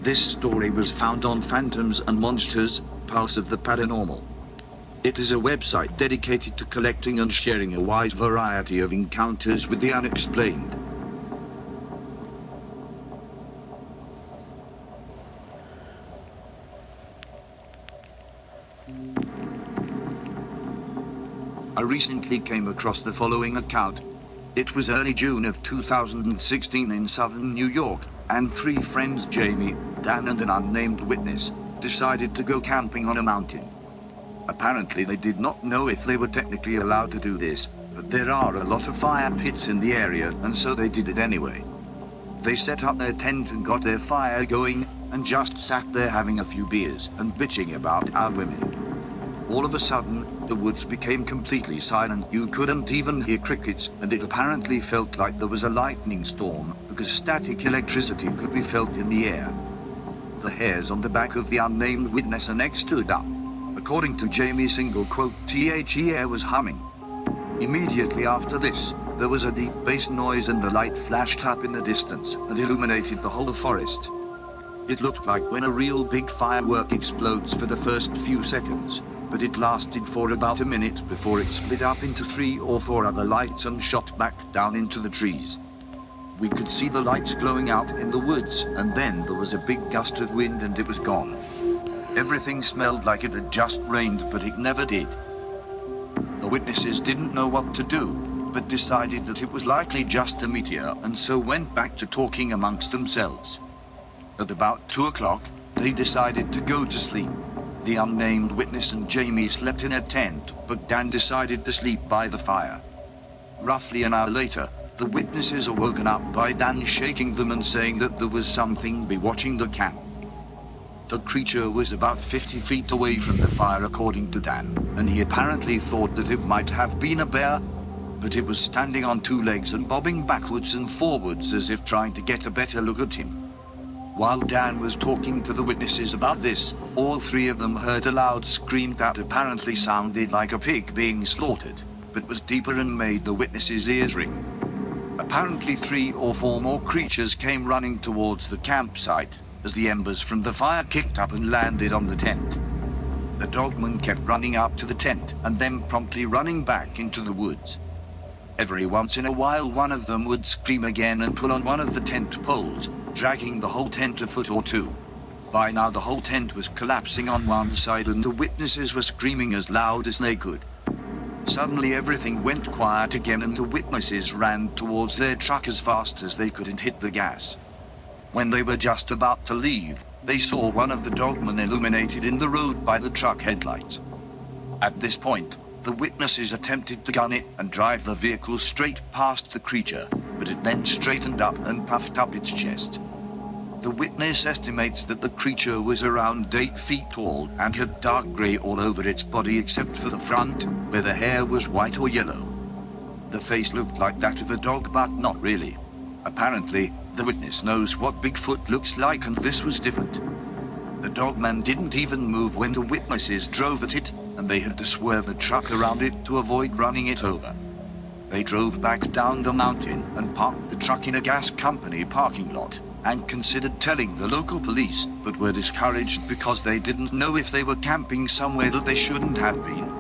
This story was found on Phantoms and Monsters, Pulse of the Paranormal. It is a website dedicated to collecting and sharing a wide variety of encounters with the unexplained. I recently came across the following account. It was early June of 2016 in southern New York, and three friends, Jamie, Dan and an unnamed witness, decided to go camping on a mountain. Apparently they did not know if they were technically allowed to do this, but there are a lot of fire pits in the area, and so they did it anyway. They set up their tent and got their fire going, and just sat there having a few beers and bitching about our women. All of a sudden, the woods became completely silent. You couldn't even hear crickets, and it apparently felt like there was a lightning storm, because static electricity could be felt in the air. The hairs on the back of the unnamed witness and neck stood up. According to Jamie's single quote, "The air was humming." Immediately after this, there was a deep bass noise and the light flashed up in the distance and illuminated the whole forest. It looked like when a real big firework explodes for the first few seconds, but it lasted for about a minute before it split up into 3 or 4 other lights and shot back down into the trees. We could see the lights glowing out in the woods, and then there was a big gust of wind and it was gone. Everything smelled like it had just rained, but it never did. The witnesses didn't know what to do, but decided that it was likely just a meteor, and so went back to talking amongst themselves. At about 2 o'clock, they decided to go to sleep. The unnamed witness and Jamie slept in a tent, but Dan decided to sleep by the fire. Roughly an hour later, the witnesses are woken up by Dan shaking them and saying that there was something be watching the camp. The creature was about 50 feet away from the fire according to Dan, and he apparently thought that it might have been a bear, but it was standing on 2 legs and bobbing backwards and forwards as if trying to get a better look at him. While Dan was talking to the witnesses about this, all 3 of them heard a loud scream that apparently sounded like a pig being slaughtered, but was deeper and made the witnesses' ears ring. Apparently 3 or 4 more creatures came running towards the campsite, as the embers from the fire kicked up and landed on the tent. The dogman kept running up to the tent and then promptly running back into the woods. Every once in a while one of them would scream again and pull on one of the tent poles, dragging the whole tent a foot or 2. By now the whole tent was collapsing on one side and the witnesses were screaming as loud as they could. Suddenly everything went quiet again and the witnesses ran towards their truck as fast as they could and hit the gas. When they were just about to leave, they saw one of the dogmen illuminated in the road by the truck headlights. At this point, the witnesses attempted to gun it and drive the vehicle straight past the creature, but it then straightened up and puffed up its chest. The witness estimates that the creature was around 8 feet tall and had dark grey all over its body except for the front, where the hair was white or yellow. The face looked like that of a dog, but not really. Apparently, the witness knows what Bigfoot looks like, and this was different. The dogman didn't even move when the witnesses drove at it, and they had to swerve the truck around it to avoid running it over. They drove back down the mountain and parked the truck in a gas company parking lot, and considered telling the local police, but were discouraged because they didn't know if they were camping somewhere that they shouldn't have been.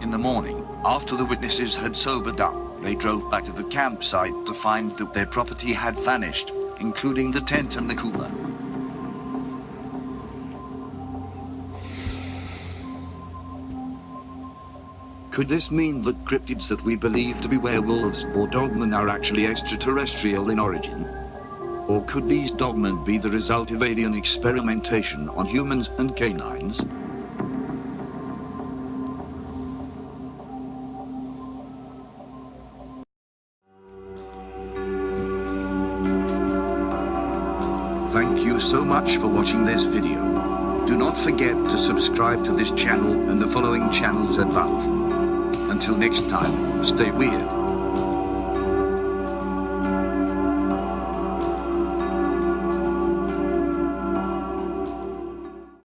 In the morning, after the witnesses had sobered up, they drove back to the campsite to find that their property had vanished, including the tent and the cooler. Could this mean that cryptids that we believe to be werewolves or dogmen are actually extraterrestrial in origin? Or could these dogmen be the result of alien experimentation on humans and canines? Thank you so much for watching this video. Do not forget to subscribe to this channel and the following channels above. Until next time, stay weird.